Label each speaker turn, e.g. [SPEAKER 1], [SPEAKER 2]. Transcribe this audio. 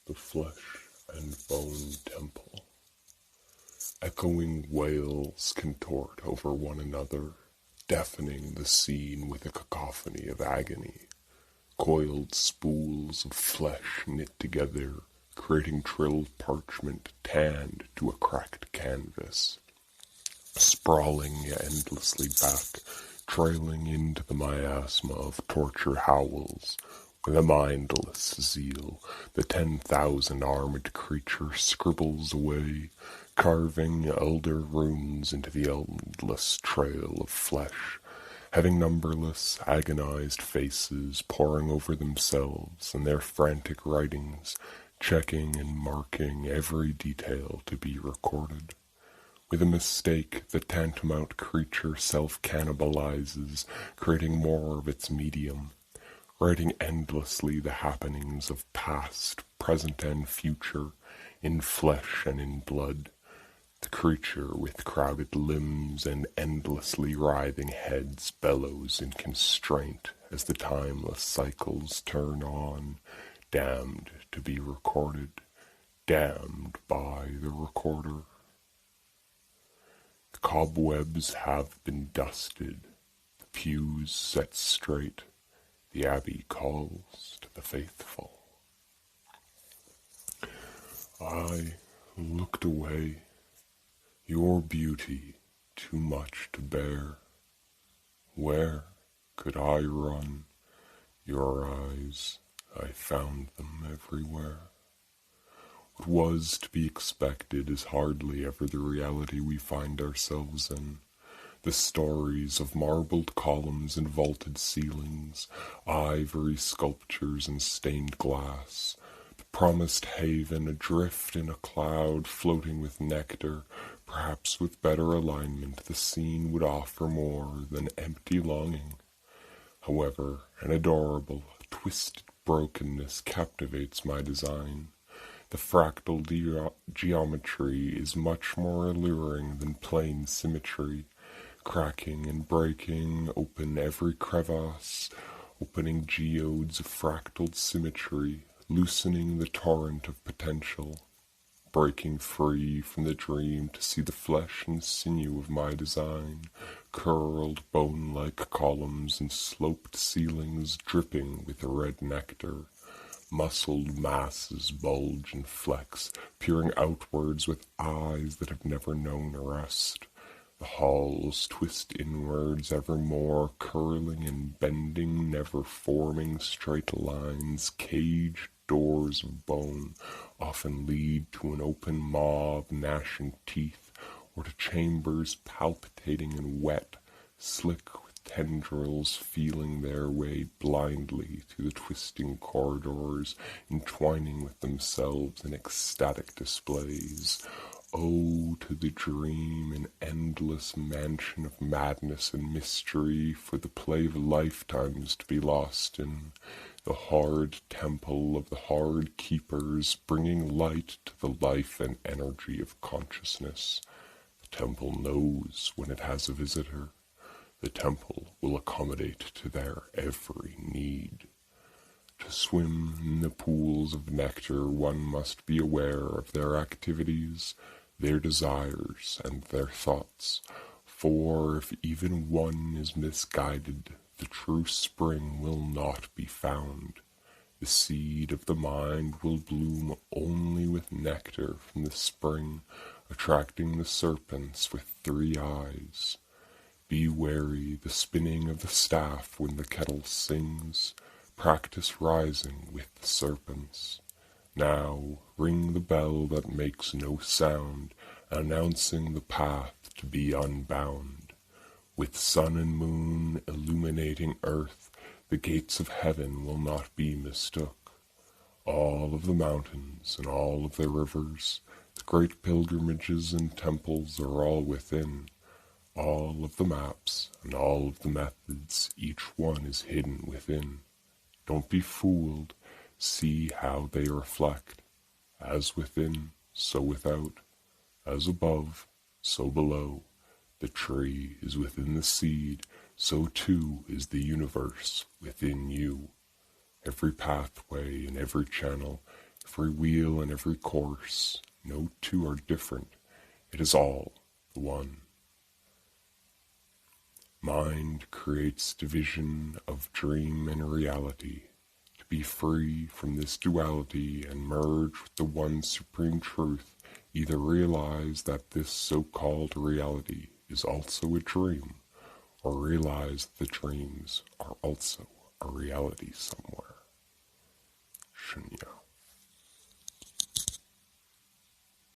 [SPEAKER 1] the flesh and bone temple. Echoing wails contort over one another, deafening the scene with a cacophony of agony. Coiled spools of flesh knit together, creating trill parchment tanned to a cracked canvas. Sprawling endlessly back, trailing into the miasma of torture howls. With a mindless zeal, the 10,000 armed creature scribbles away, carving elder runes into the endless trail of flesh, having numberless, agonized faces poring over themselves and their frantic writings, checking and marking every detail to be recorded. With a mistake, the tantamount creature self-cannibalizes, creating more of its medium, writing endlessly the happenings of past, present, and future, in flesh and in blood. The creature with crowded limbs and endlessly writhing heads bellows in constraint as the timeless cycles turn on, damned to be recorded, damned by the recorder. The cobwebs have been dusted, the pews set straight, the abbey calls to the faithful. I looked away, your beauty too much to bear. Where could I run? Your eyes, I found them everywhere. What was to be expected is hardly ever the reality we find ourselves in. The stories of marbled columns and vaulted ceilings, ivory sculptures and stained glass, the promised haven adrift in a cloud floating with nectar, perhaps with better alignment the scene would offer more than empty longing. However, an adorable, twisted brokenness captivates my design. The fractal geometry is much more alluring than plain symmetry, cracking and breaking open every crevasse, opening geodes of fractal symmetry, loosening the torrent of potential, breaking free from the dream to see the flesh and sinew of my design, curled bone-like columns and sloped ceilings dripping with red nectar. Muscled masses bulge and flex, peering outwards with eyes that have never known rest. The halls twist inwards evermore, curling and bending, never forming straight lines. Caged doors of bone often lead to an open maw of gnashing teeth, or to chambers palpitating and wet, slick with tendrils feeling their way blindly through the twisting corridors, entwining with themselves in ecstatic displays. Oh, to the dream, an endless mansion of madness and mystery, for the play of lifetimes to be lost in, the hard temple of the hard keepers, bringing light to the life and energy of consciousness. The temple knows when it has a visitor. The temple will accommodate to their every need. To swim in the pools of nectar, one must be aware of their activities, their desires, and their thoughts, for if even one is misguided, the true spring will not be found. The seed of the mind will bloom only with nectar from the spring, attracting the serpents with 3 eyes. Be wary the spinning of the staff when the kettle sings. Practice rising with the serpents. Now ring the bell that makes no sound, announcing the path to be unbound. With sun and moon illuminating earth, the gates of heaven will not be mistook. All of the mountains and all of the rivers, the great pilgrimages and temples are all within. All of the maps and all of the methods, each one is hidden within. Don't be fooled, see how they reflect. As within, so without. As above, so below. The tree is within the seed, so too is the universe within you. Every pathway and every channel, every wheel and every course, no two are different, it is all the one. Mind creates division of dream and reality. To be free from this duality and merge with the one supreme truth, either realize that this so-called reality is also a dream, or realize the dreams are also a reality somewhere. Shunya.